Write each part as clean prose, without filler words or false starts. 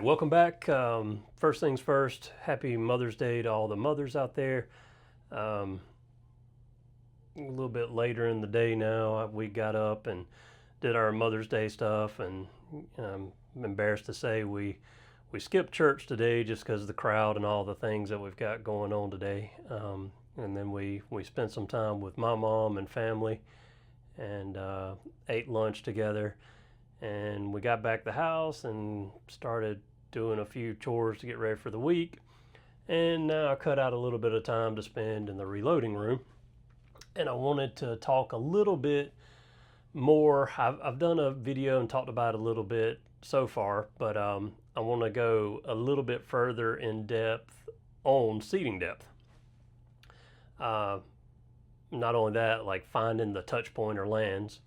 welcome back. First things first, happy Mother's Day to all the mothers out there. A little bit later in the day now, we got up and did our Mother's Day stuff, and I'm embarrassed to say we skipped church today just because of the crowd and all the things that we've got going on today. And then we spent some time with my mom and family and ate lunch together. And we got back to the house and started doing a few chores to get ready for the week. And now I cut out a little bit of time to spend in the reloading room. And I wanted to talk a little bit more. I've done a video and talked about it a little bit so far, but I want to go a little bit further in depth on seating depth. Not only that, like finding the touch point or lands.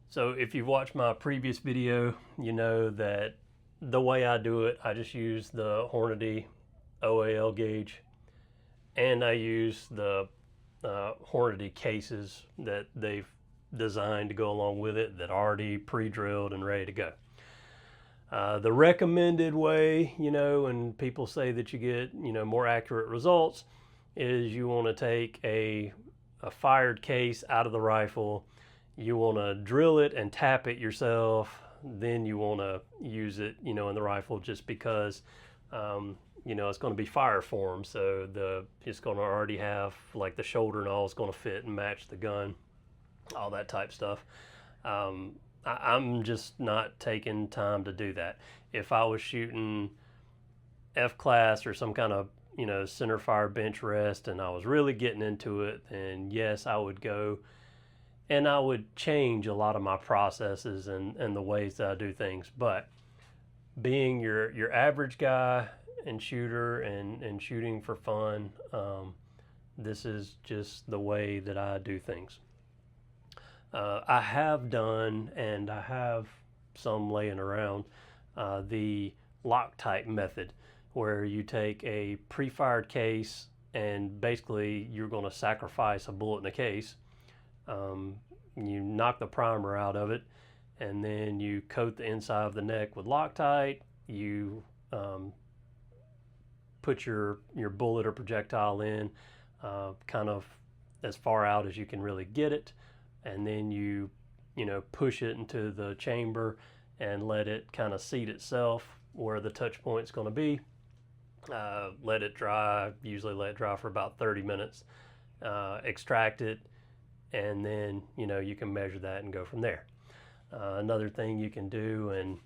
So if you've watched my previous video, you know that the way I do it, I just use the Hornady OAL gauge, and I use the Hornady cases that they've designed to go along with it that are already pre-drilled and ready to go. The recommended way, and people say that you get, more accurate results, is you want to take a fired case out of the rifle. You want to drill it and tap it yourself. Then you want to use it, in the rifle, just because, it's going to be fire form. So it's going to already have like the shoulder and all is going to fit and match the gun, all that type stuff. I'm just not taking time to do that. If I was shooting F-class or some kind of, center fire bench rest and I was really getting into it, then yes, I would go and I would change a lot of my processes and the ways that I do things. But being your average guy and shooter and shooting for fun, this is just the way that I do things. I have done, and I have some laying around, the Loctite method, where you take a pre-fired case and basically you're going to sacrifice a bullet in a case. You knock the primer out of it, and then you coat the inside of the neck with Loctite. You put your bullet or projectile in kind of as far out as you can really get it, and then you push it into the chamber and let it kind of seat itself where the touch point is going to be. Let it dry, usually let it dry for about 30 minutes, extract it, and then you can measure that and go from there. Another thing you can do, and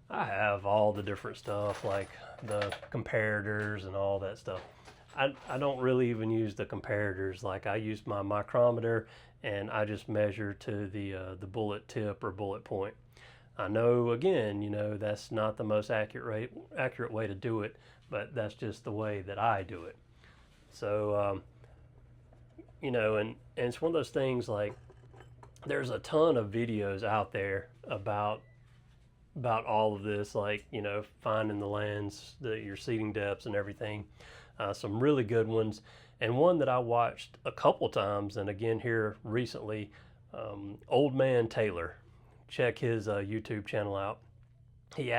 I have all the different stuff like the comparators and all that stuff. I don't really even use the comparators. Like I use my micrometer and I just measure to the bullet tip or bullet point. I know, again, that's not the most accurate way to do it, but that's just the way that I do it. So and it's one of those things, like there's a ton of videos out there about all of this, like finding the lands, your seating depths and everything. Some really good ones, and one that I watched a couple times, and again here recently, Old Man Taylor. Check his YouTube channel out. He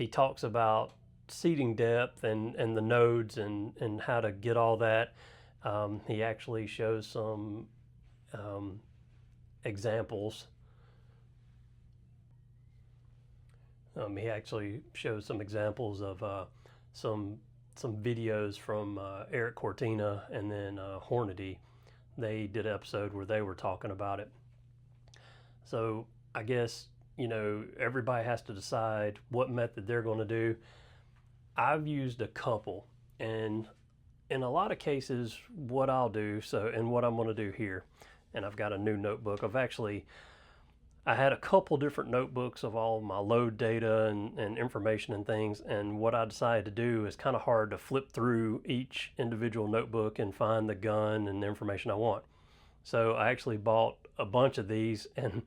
talks about seating depth and the nodes and how to get all that. He actually shows some examples. He actually shows some examples of some videos from Eric Cortina and then Hornady. They did an episode where they were talking about it. So I guess, everybody has to decide what method they're going to do. I've used a couple, and in a lot of cases, what I'll do, and what I'm going to do here, and I've got a new notebook. I had a couple different notebooks of all my load data and information and things, and what I decided to do is kind of hard to flip through each individual notebook and find the gun and the information I want. So I actually bought a bunch of these, and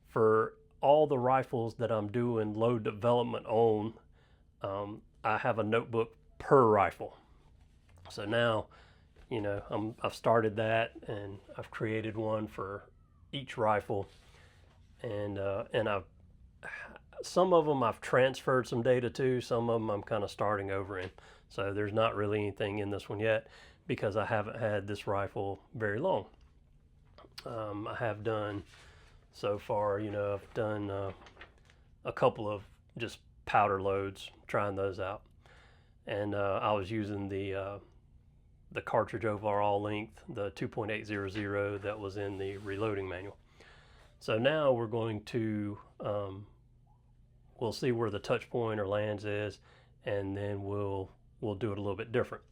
for all the rifles that I'm doing load development on, I have a notebook per rifle. So now, I've started that, and I've created one for each rifle, and some of them I've transferred some data to, some of them I'm kind of starting over in. So there's not really anything in this one yet because I haven't had this rifle very long. I have done so far, I've done a couple of just powder loads, trying those out. And I was using the cartridge overall length, the 2.800 that was in the reloading manual. So now we're going to, we'll see where the touch point or lands is, and then we'll do it a little bit different.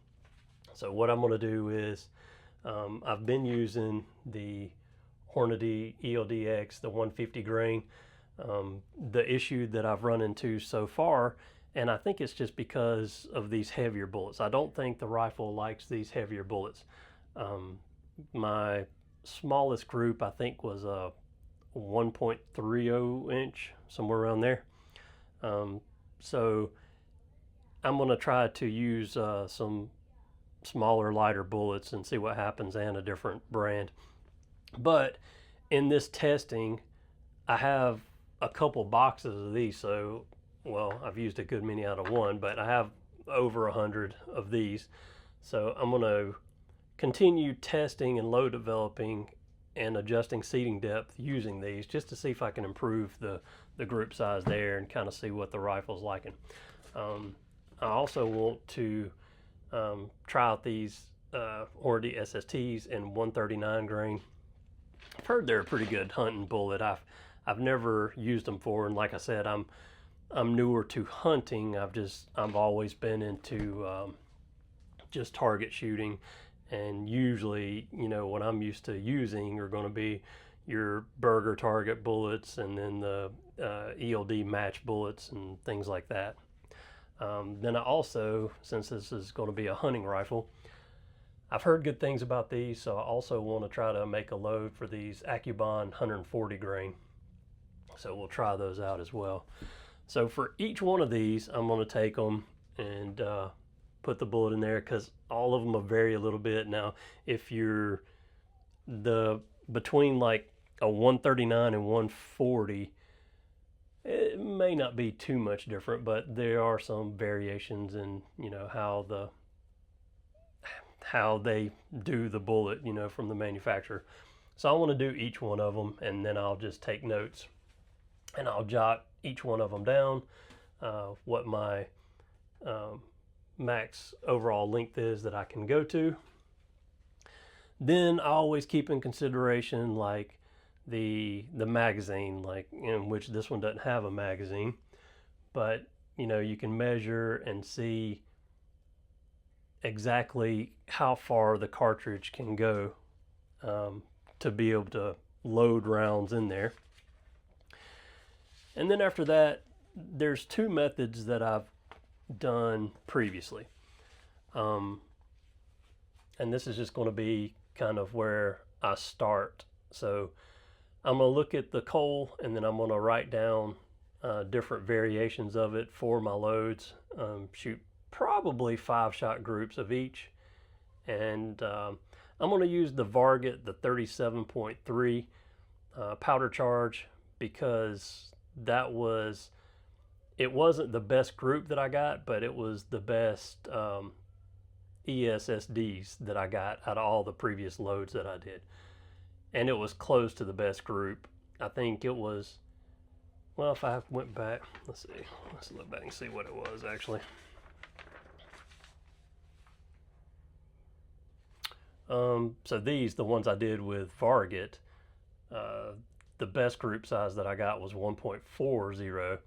So what I'm going to do is, I've been using the Hornady ELDX, the 150 grain. The issue that I've run into so far, and I think it's just because of these heavier bullets. I don't think the rifle likes these heavier bullets. My smallest group, I think, was a 1.30 inch, somewhere around there. So I'm going to try to use some smaller, lighter bullets and see what happens, and a different brand. But in this testing, I have a couple boxes of these, so, well, I've used a good many out of one, but I have over 100 of these. So I'm going to continue testing and load developing and adjusting seating depth using these, just to see if I can improve the group size there and kind of see what the rifle's liking. I also want to try out these Hornady SSTs in 139 grain. I've heard they're a pretty good hunting bullet. I've never used them for, and like I said, I'm newer to hunting. I've always been into just target shooting, and usually, what I'm used to using are going to be your Bergara target bullets, and then the ELD match bullets and things like that. Then I also, since this is going to be a hunting rifle, I've heard good things about these, so I also want to try to make a load for these Accubon 140 grain. So we'll try those out as well. So for each one of these, I'm going to take them and put the bullet in there, because all of them will vary a little bit. Now, if you're between like a 139 and 140, it may not be too much different, but there are some variations in how they do the bullet, from the manufacturer. So I want to do each one of them, and then I'll just take notes, and I'll jot each one of them down, what my max overall length is that I can go to. Then I always keep in consideration like the magazine, like in which this one doesn't have a magazine, but you can measure and see exactly how far the cartridge can go to be able to load rounds in there. And then after that, there's two methods that I've done previously, and this is just going to be kind of where I start. So I'm going to look at the coal, and then I'm going to write down different variations of it for my loads, shoot probably 5-shot groups of each, and I'm going to use the Varget, the 37.3 powder charge, because it wasn't the best group that I got, but it was the best ESSDs that I got out of all the previous loads that I did, and it was close to the best group. I think it was, well, if I went back, let's look back and see what it was actually. So these, the ones I did with Varget, the best group size that I got was 1.40,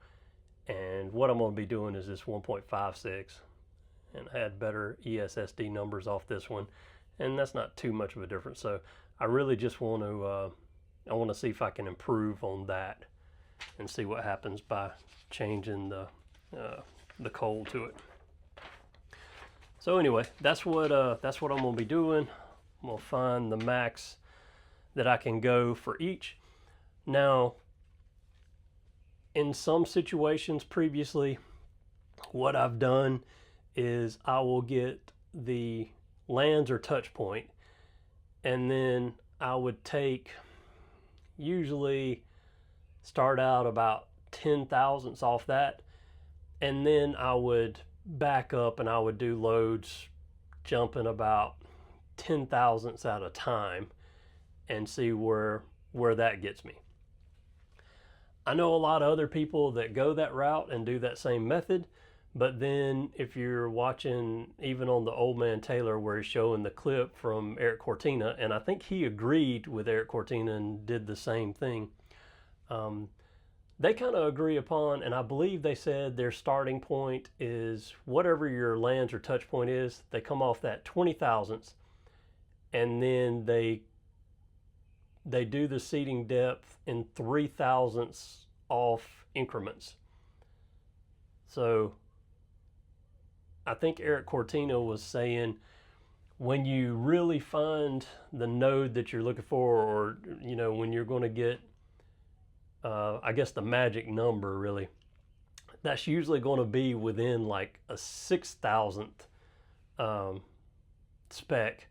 and what I'm going to be doing is this 1.56, and I had better ESSD numbers off this one, and that's not too much of a difference. So I really just want to see if I can improve on that and see what happens by changing the coal to it. So anyway, that's what I'm going to be doing. I'm going to find the max that I can go for each. Now, in some situations previously, what I've done is I will get the lands or touch point, and then I would usually start out about 10 thousandths off that, and then I would back up and I would do loads jumping about 10 thousandths at a time and see where that gets me. I know a lot of other people that go that route and do that same method, but then if you're watching even on the Old Man Taylor where he's showing the clip from Eric Cortina, and I think he agreed with Eric Cortina and did the same thing, they kind of agree upon, and I believe they said their starting point is whatever your lands or touch point is, they come off that 20 thousandths, and then they do the seeding depth in 3 thousandths off increments. So I think Eric Cortina was saying when you really find the node that you're looking for, or when you're going to get I guess the magic number, really, that's usually going to be within like a 6,000th spec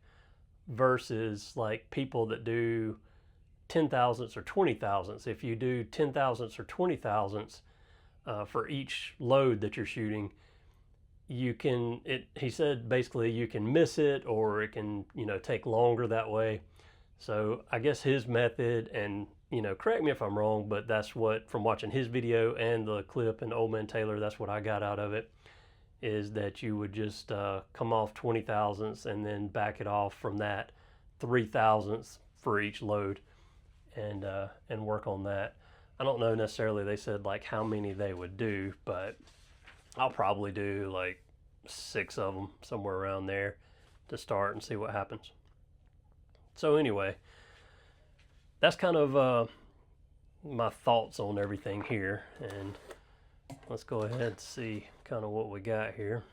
versus like people that do 10 thousandths or 20 thousandths. If you do 10 thousandths or 20 thousandths for each load that you're shooting, he said basically you can miss it, or it can take longer that way. So I guess his method, and correct me if I'm wrong, but that's what, from watching his video and the clip in Old Man Taylor, that's what I got out of it, is that you would just come off 20 thousandths and then back it off from that 3 thousandths for each load, and work on that. I don't know necessarily, they said like how many they would do, but I'll probably do like 6 of them, somewhere around there, to start and see what happens. So anyway, that's kind of my thoughts on everything here, and let's go ahead and see kind of what we got here.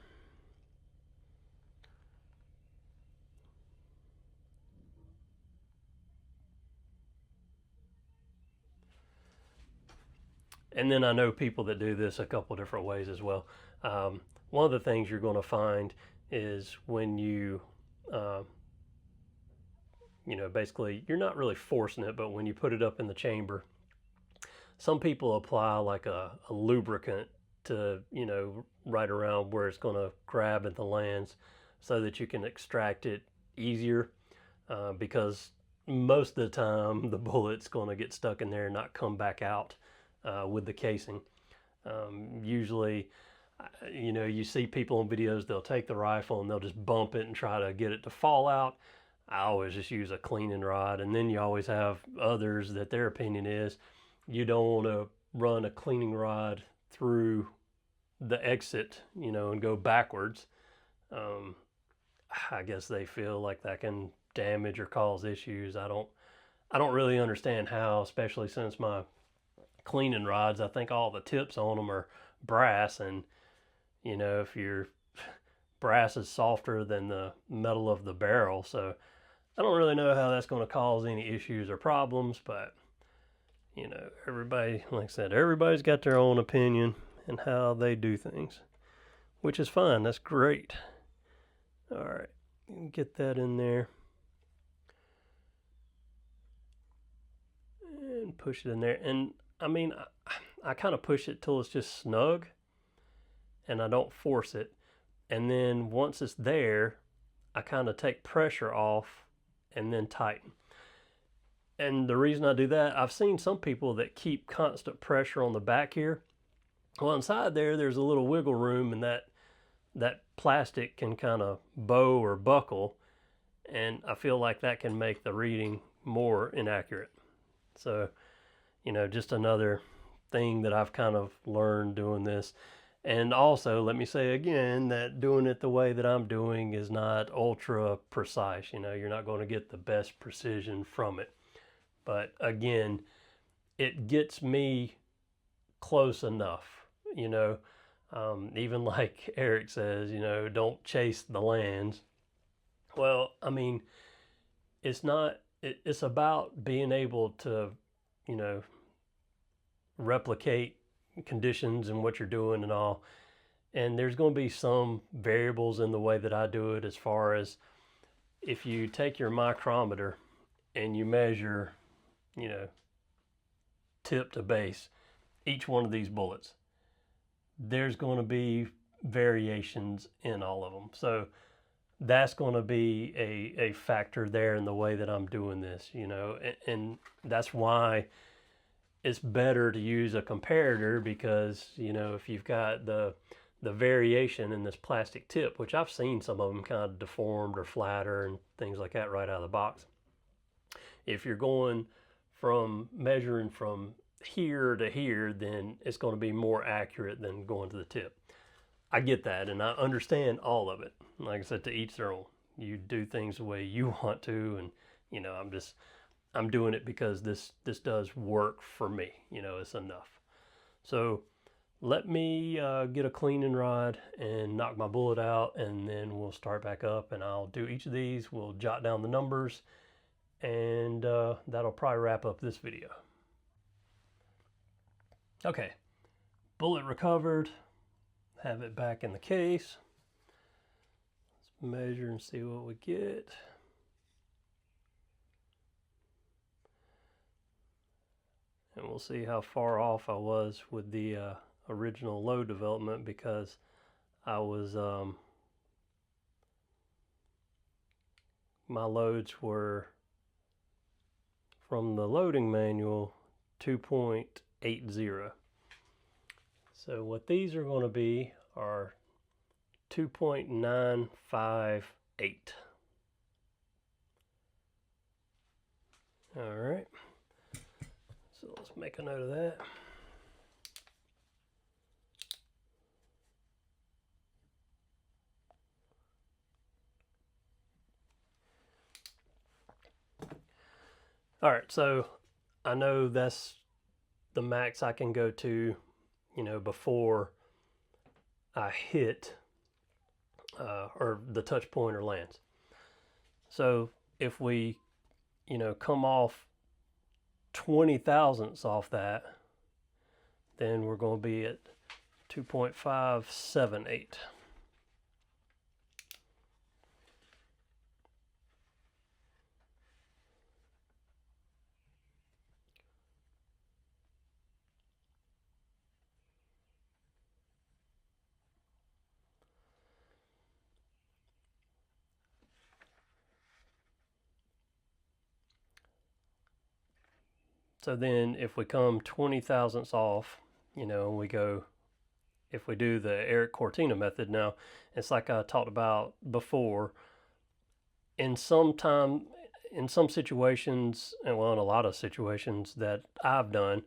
And then I know people that do this a couple different ways as well. One of the things you're going to find is when you basically, you're not really forcing it, but when you put it up in the chamber, some people apply like a lubricant to, right around where it's going to grab at the lands so that you can extract it easier, because most of the time the bullet's going to get stuck in there and not come back out with the casing. Usually, you see people in videos, they'll take the rifle and they'll just bump it and try to get it to fall out. I always just use a cleaning rod, and then you always have others that their opinion is you don't want to run a cleaning rod through the exit, and go backwards. I guess they feel like that can damage or cause issues. I don't really understand how, especially since my cleaning rods, I think all the tips on them are brass, and if your brass is softer than the metal of the barrel, so I don't really know how that's going to cause any issues or problems, but everybody, like I said, everybody's got their own opinion and how they do things, which is fine. That's great. All right, get that in there and push it in there. And I mean, I kind of push it till it's just snug, and I don't force it. And then once it's there, I kind of take pressure off and then tighten. And the reason I do that, I've seen some people that keep constant pressure on the back here. Well, inside there's a little wiggle room, and that plastic can kind of bow or buckle, and I feel like that can make the reading more inaccurate. So, just another thing that I've kind of learned doing this. And also, let me say again that doing it the way that I'm doing is not ultra precise. You're not going to get the best precision from it. But again, it gets me close enough, even like Eric says, don't chase the lands. Well, I mean, it's about being able to, replicate conditions and what you're doing and all. And there's going to be some variables in the way that I do it, as far as if you take your micrometer and you measure, tip to base, each one of these bullets, there's going to be variations in all of them. So that's going to be a factor there in the way that I'm doing this, you know, and that's why it's better to use a comparator, because, you know, if you've got the variation in this plastic tip, which I've seen some of them kind of deformed or flatter and things like that right out of the box. If you're going from measuring from here to here, then it's going to be more accurate than going to the tip. I get that, and I understand all of it. Like I said, to each their own. You do things the way you want to, and, you know, I'm doing it because this does work for me. You know, it's enough. So let me get a cleaning rod and knock my bullet out, and then we'll start back up, and I'll do each of these. We'll jot down the numbers, and that'll probably wrap up this video. Okay, bullet recovered. Have it back in the case. Let's measure and see what we get. And we'll see how far off I was with the original load development, because I was my loads were from the loading manual 2.80. So what these are going to be are 2.958. All right. So let's make a note of that. All right, so I know that's the max I can go to, you know, before I hit or the touch point or lands. So if we, you know, come off 20 thousandths off that, then we're going to be at 2.578. So then if we come 20 thousandths off, you know, we go, if we do the Eric Cortina method, now it's like I talked about before, in some situations, and well, in a lot of situations that I've done,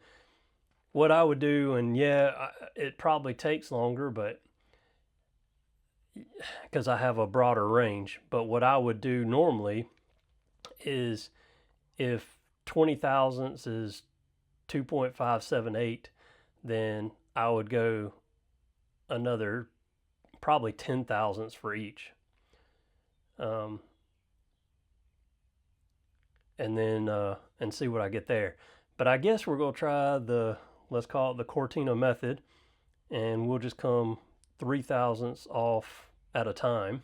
what I would do, and yeah, it probably takes longer, but because I have a broader range, but what I would do normally is, if 20 thousandths is 2.578, then I would go another probably 10 thousandths for each. And then and see what I get there. But I guess we're going to try the, let's call it the Cortina method, and we'll just come 3 thousandths off at a time.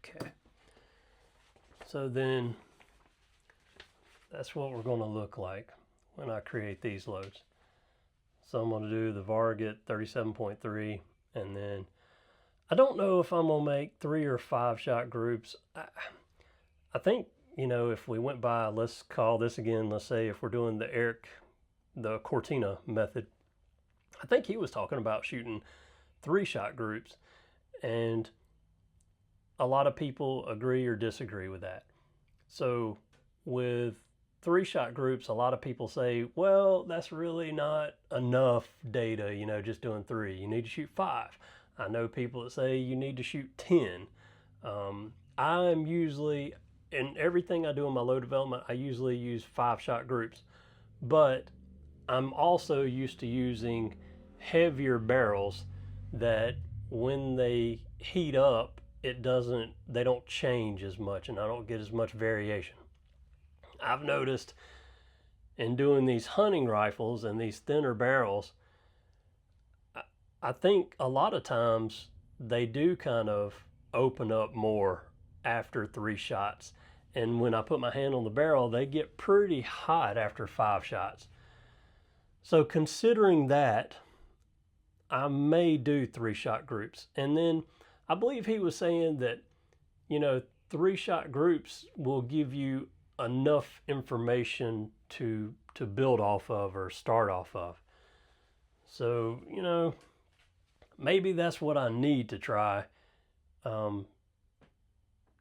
Okay. So then that's what we're going to look like when I create these loads. So I'm going to do the Varget 37.3, and then I don't know if I'm going to make 3 or 5 shot groups. I think, you know, if we went by, let's call this again, let's say if we're doing the Cortina method, I think he was talking about shooting 3 shot groups, and a lot of people agree or disagree with that. So with 3-shot groups, a lot of people say, well, that's really not enough data, you know, just doing 3. You need to shoot 5. I know people that say you need to shoot 10. I'm usually, in everything I do in my load development, I usually use 5-shot groups. But I'm also used to using heavier barrels that when they heat up, they don't change as much and I don't get as much variation. I've noticed in doing these hunting rifles and these thinner barrels, I think a lot of times they do kind of open up more after 3 shots. And when I put my hand on the barrel, they get pretty hot after 5 shots. So considering that, I may do 3-shot groups. And then I believe he was saying that, you know, 3-shot groups will give you enough information to build off of or start off of. So, you know, maybe that's what I need to try.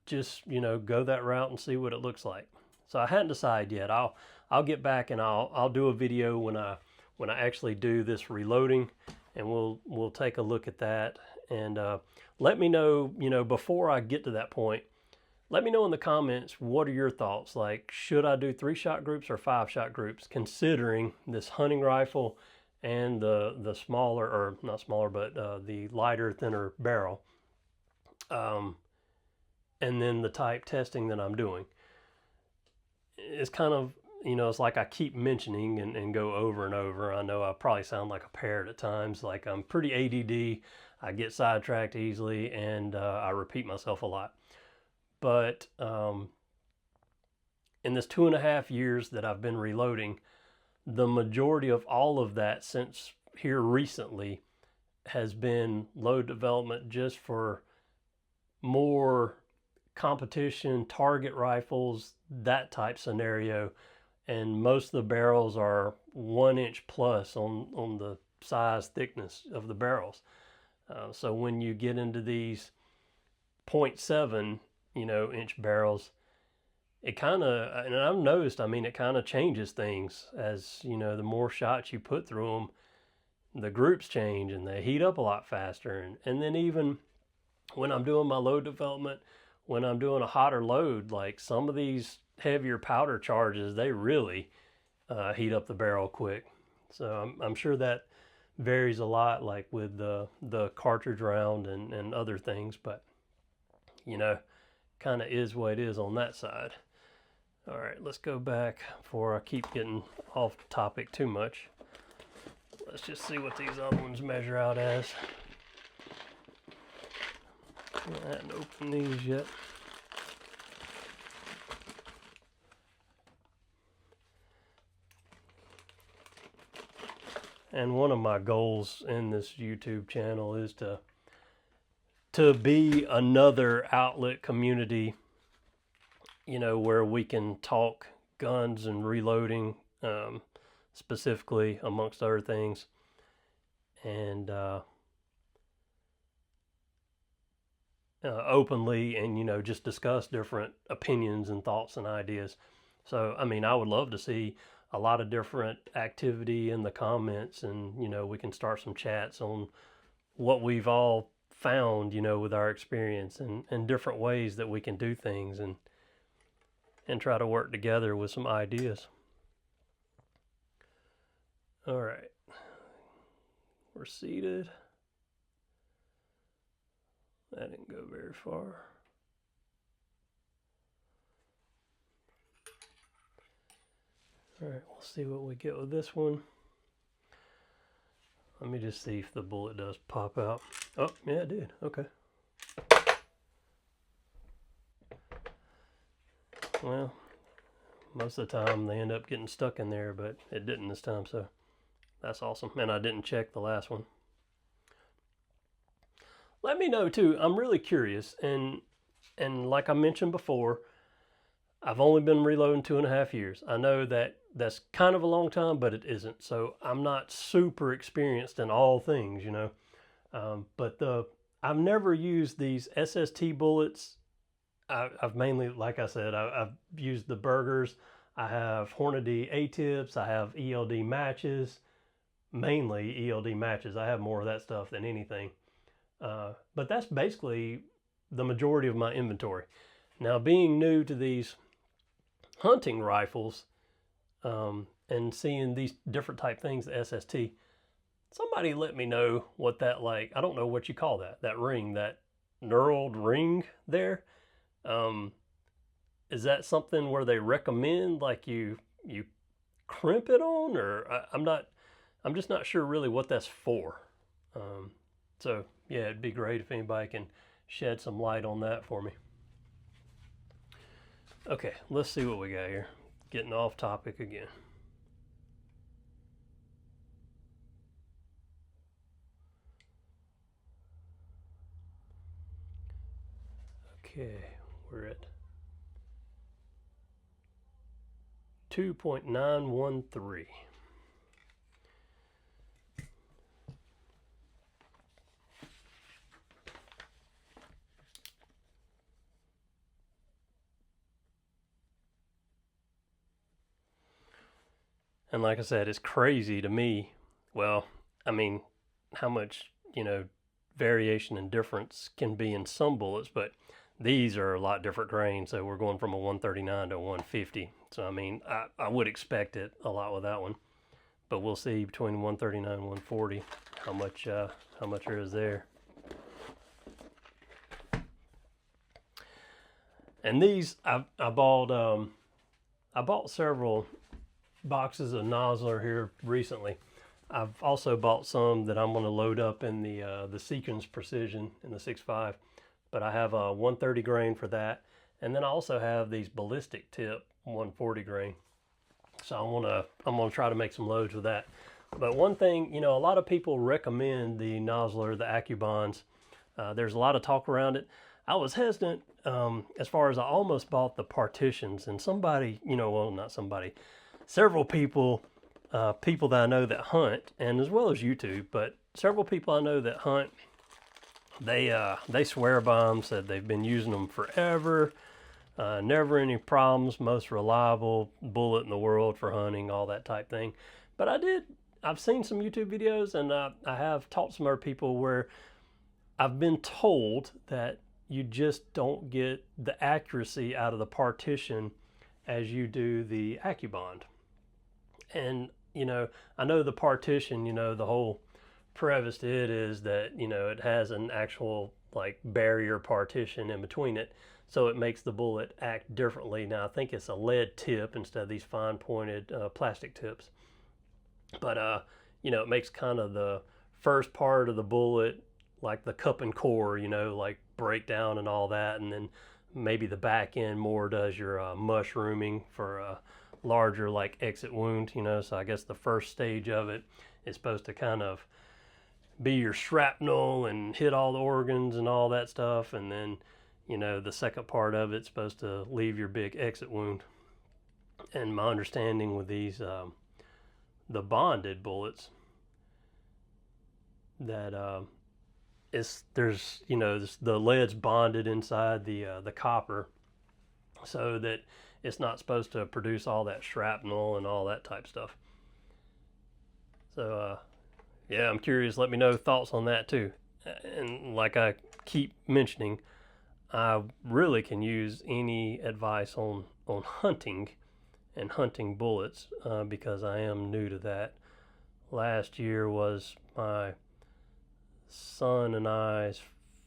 Just, you know, go that route and see what it looks like. So I hadn't decided yet. I'll get back and I'll do a video when I actually do this reloading, and we'll take a look at that. And let me know, you know, before I get to that point, let me know in the comments, what are your thoughts? Like, should I do 3-shot groups or 5-shot groups, considering this hunting rifle and the smaller, or not smaller, but the lighter, thinner barrel, and then the type testing that I'm doing. It's kind of, you know, it's like I keep mentioning and go over and over. I know I probably sound like a parrot at times, like I'm pretty ADD. I get sidetracked easily, and I repeat myself a lot. But in this 2.5 years that I've been reloading, the majority of all of that since here recently has been load development just for more competition, target rifles, that type scenario. And most of the barrels are 1 inch plus on the size thickness of the barrels. So when you get into these 0.7, you know, inch barrels, it kind of, and I've noticed, I mean, it kind of changes things as, you know, the more shots you put through them, the groups change and they heat up a lot faster. And then even when I'm doing my load development, when I'm doing a hotter load, like some of these heavier powder charges, they really heat up the barrel quick. So I'm sure that varies a lot, like with the cartridge round and other things, but you know, kind of is what it is on that side. All right, let's go back before I keep getting off topic too much. Let's just see what these other ones measure out as. I haven't opened these yet. And one of my goals in this YouTube channel is to be another outlet community, you know, where we can talk guns and reloading, specifically, amongst other things, and openly, and, you know, just discuss different opinions and thoughts and ideas. So, I mean, I would love to see a lot of different activity in the comments, and, you know, we can start some chats on what we've all found, you know, with our experience, and different ways that we can do things, and try to work together with some ideas. All right, we're seated. That didn't go very far. All right, we'll see what we get with this one. Let me just see if the bullet does pop out. Oh, yeah, it did. Okay. Well, most of the time they end up getting stuck in there, but it didn't this time, so that's awesome. And I didn't check the last one. Let me know too. I'm really curious, and like I mentioned before, I've only been reloading 2.5 years. I know that that's kind of a long time, but it isn't. So I'm not super experienced in all things, you know. But I've never used these SST bullets. I've mainly, like I said, I've used the Bergars. I have Hornady A-tips. I have ELD matches, mainly ELD matches. I have more of that stuff than anything. But that's basically the majority of my inventory. Now, being new to these hunting rifles, and seeing these different type things, the SST, somebody let me know what that, like, I don't know what you call that ring, that knurled ring there. Is that something where they recommend like you crimp it on, or I'm just not sure really what that's for. So yeah, it'd be great if anybody can shed some light on that for me. Okay, let's see what we got here. Getting off topic again. Okay, we're at 2.913. And like I said, it's crazy to me. Well, I mean, how much, variation and difference can be in some bullets, but these are a lot different grain. So we're going from a 139 to a 150. So, I mean, I would expect it a lot with that one. But we'll see between 139 and 140 how much there is there. And these, I bought several boxes of Nosler here recently. I've also bought some that I'm going to load up in the Seekins Precision in the 6.5, but I have a 130 grain for that, and then I also have these ballistic tip 140 grain. So I'm gonna try to make some loads with that. But one thing, a lot of people recommend the Nosler, the AccuBonds. There's a lot of talk around it. I was hesitant as far as I almost bought the partitions, and somebody, not somebody, several people that I know that hunt, and as well as YouTube, but several people I know that hunt, they swear by them, said they've been using them forever, never any problems, most reliable bullet in the world for hunting, all that type thing. But I've seen some YouTube videos, and I have talked to some other people where I've been told that you just don't get the accuracy out of the partition as you do the AccuBond. And, I know the partition, the whole preface to it is that, it has an actual like barrier partition in between it. So it makes the bullet act differently. Now, I think it's a lead tip instead of these fine pointed plastic tips. But, it makes kind of the first part of the bullet, like the cup and core, like breakdown and all that. And then maybe the back end more does your mushrooming for a larger like exit wound, So I guess the first stage of it is supposed to kind of be your shrapnel and hit all the organs and all that stuff. And then, the second part of it's supposed to leave your big exit wound. And my understanding with these, the bonded bullets, that there's the lead's bonded inside the copper, so that it's not supposed to produce all that shrapnel and all that type stuff. So yeah, I'm curious. Let me know thoughts on that too. And like I keep mentioning, I really can use any advice on hunting and hunting bullets because I am new to that. Last year was my son and I's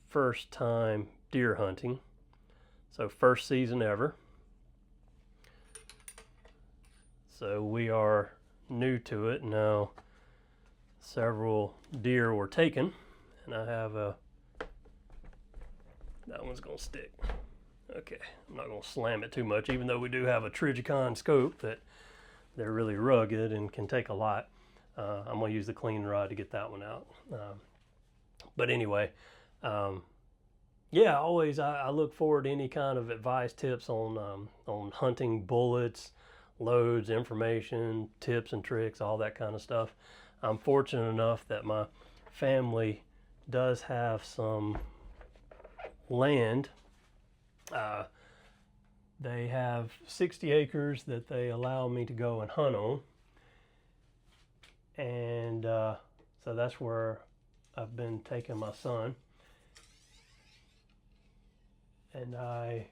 first time deer hunting. So first season ever. So we are new to it now. Several deer were taken, and I have that one's gonna stick. Okay, I'm not gonna slam it too much, even though we do have a Trijicon scope that they're really rugged and can take a lot. I'm gonna use the clean rod to get that one out. But anyway, yeah, always I look forward to any kind of advice, tips on hunting bullets, loads, information, tips and tricks, all that kind of stuff. I'm fortunate enough that my family does have some land They have 60 acres that they allow me to go and hunt on. And so that's where I've been taking my son. And I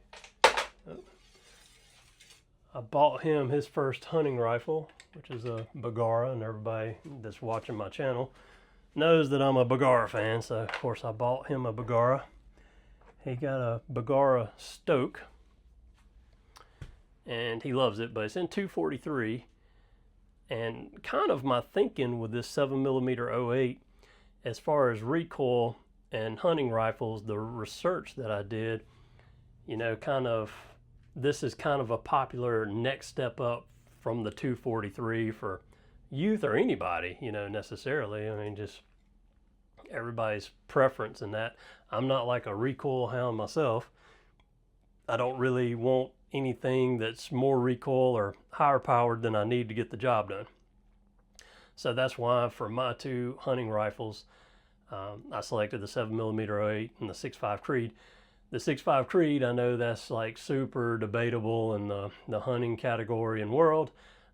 bought him his first hunting rifle, which is a Bergara, and everybody that's watching my channel knows that I'm a Bergara fan, so of course I bought him a Bergara. He got a Bergara Stoke, and he loves it, but it's in 243. And kind of my thinking with this 7mm-08, as far as recoil and hunting rifles, the research that I did, you know, this is kind of a popular next step up from the 243 for youth or anybody, you know, necessarily. I mean, just everybody's preference in that. I'm not like a recoil hound myself. I don't really want anything that's more recoil or higher powered than I need to get the job done. So that's why for my two hunting rifles, I selected the 7mm-08 and the 6.5 Creed. The 6.5 Creed, I know that's like super debatable in the hunting category and world.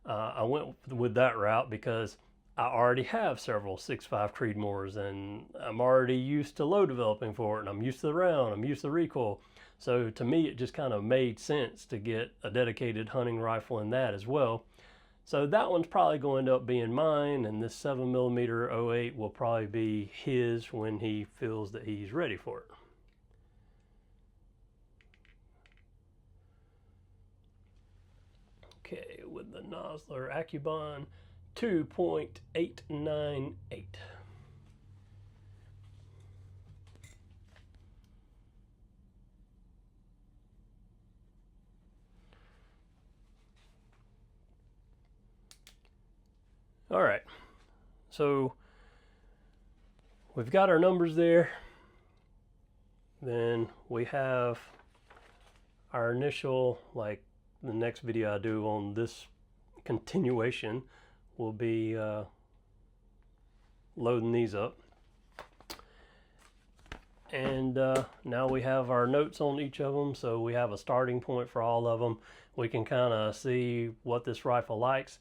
I went with that route because I already have several 6.5 Creedmoors, and I'm already used to low developing for it, and I'm used to the round, I'm used to the recoil. So to me, it just kind of made sense to get a dedicated hunting rifle in that as well. So that one's probably going to end up being mine, and this 7mm-08 will probably be his when he feels that he's ready for it. Okay, with the Nosler Accubon 2.898. All right, so we've got our numbers there. Then we have our initial, like the next video I do on this continuation will be loading these up. And now we have our notes on each of them, so we have a starting point for all of them. We can kind of see what this rifle likes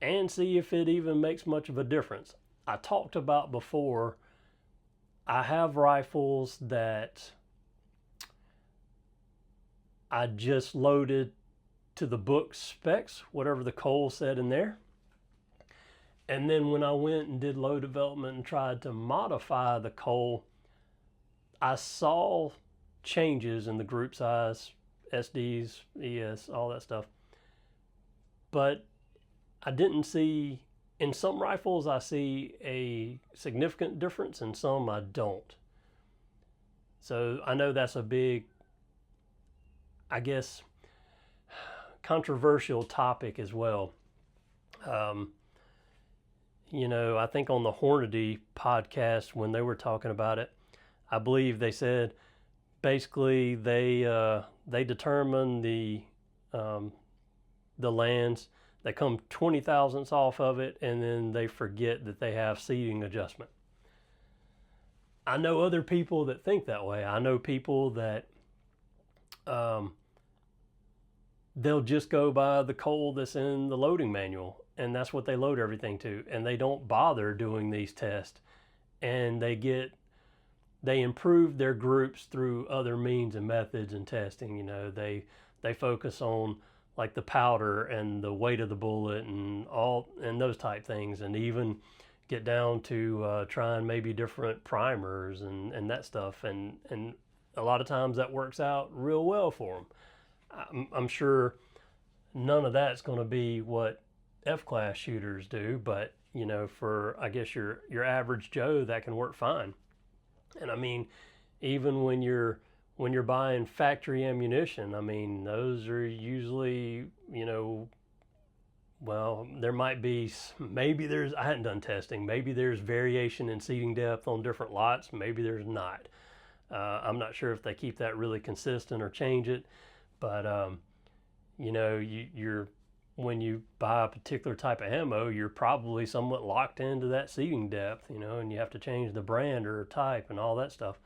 and see if it even makes much of a difference. I talked about before, I have rifles that I just loaded to the book specs, whatever the Cole said in there. And then when I went and did low development and tried to modify the Cole, I saw changes in the group size, SDs, ES, all that stuff. But I didn't see, in some rifles I see a significant difference, in some I don't. So I know that's a big, I guess, controversial topic as well. You know, I think on the Hornady podcast, when they were talking about it, I believe they said basically they determine the lands. They come 20 thousandths off of it, and then they forget that they have seating adjustment. I know other people that think that way. I know people that they'll just go by the Cole that's in the loading manual, and that's what they load everything to, and they don't bother doing these tests, and they improve their groups through other means and methods and testing. You know, they focus on like the powder and the weight of the bullet and those type things, and even get down to trying maybe different primers and that stuff, and a lot of times that works out real well for them. I'm sure none of that's going to be what F-class shooters do, but you know, for I guess your average Joe, that can work fine. And I mean, even when you're buying factory ammunition, I mean, those are usually, you know, well, there might be, maybe there's, I hadn't done testing, maybe there's variation in seating depth on different lots, maybe there's not. I'm not sure if they keep that really consistent or change it, but you know, when you buy a particular type of ammo, you're probably somewhat locked into that seating depth, you know, and you have to change the brand or type and all that stuff.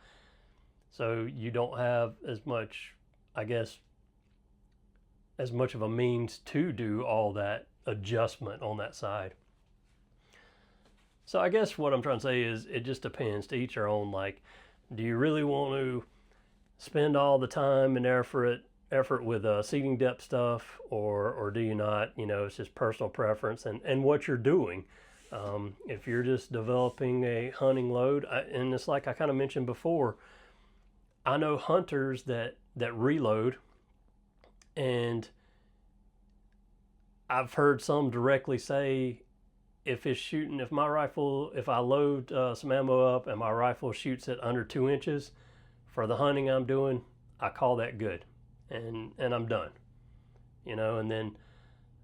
So you don't have as much, I guess, as much of a means to do all that adjustment on that side. So I guess what I'm trying to say is it just depends, to each their own. Like, do you really want to spend all the time and effort with seating depth stuff, or do you not? You know, it's just personal preference and what you're doing. If you're just developing a hunting load, and it's like I kind of mentioned before, I know hunters that reload, and I've heard some directly say, if my rifle, if I load some ammo up and my rifle shoots at under 2 inches for the hunting I'm doing, I call that good, and I'm done. You know, and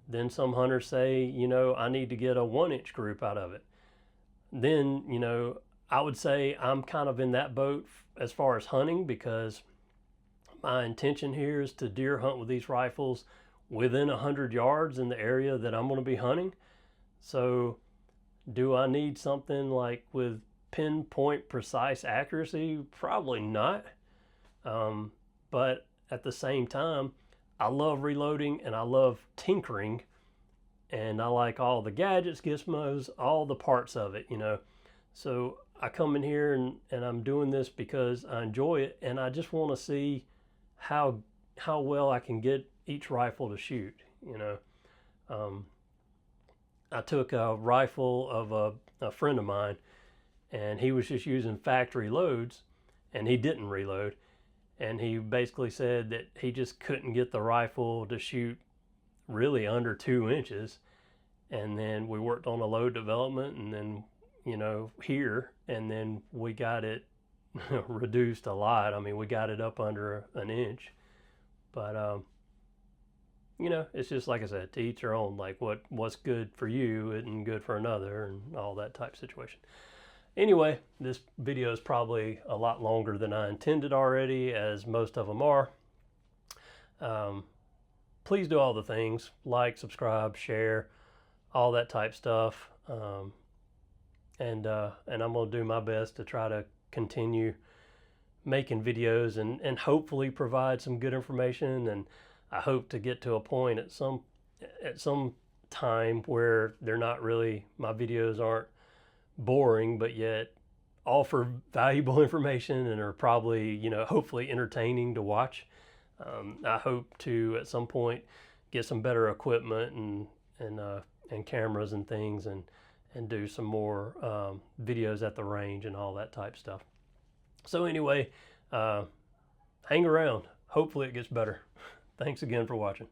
then some hunters say, you know, I need to get a 1-inch group out of it. Then, you know, I would say I'm kind of in that boat as far as hunting, because my intention here is to deer hunt with these rifles within 100 yards in the area that I'm going to be hunting. So do I need something like with pinpoint precise accuracy? Probably not. But at the same time, I love reloading and I love tinkering, and I like all the gadgets, gizmos, all the parts of it, you know. So I come in here and I'm doing this because I enjoy it, and I just want to see how well I can get each rifle to shoot, you know. I took a rifle of a friend of mine, and he was just using factory loads, and he didn't reload. And he basically said that he just couldn't get the rifle to shoot really under 2 inches. And then we worked on a load development, and then, you know, here, and then we got it reduced a lot. I mean, we got it up under an inch. But, you know, it's just like I said, to each their own. Like, what's good for you isn't good for another, and all that type of situation. Anyway, this video is probably a lot longer than I intended already, as most of them are. Please do all the things: like, subscribe, share, all that type stuff. And I'm going to do my best to try to continue making videos and hopefully provide some good information. And I hope to get to a point at some time where they're not really, my videos aren't boring, but yet offer valuable information and are probably, you know, hopefully entertaining to watch. I hope to at some point get some better equipment and cameras and things, and do some more videos at the range and all that type stuff. So anyway, hang around. Hopefully it gets better. Thanks again for watching.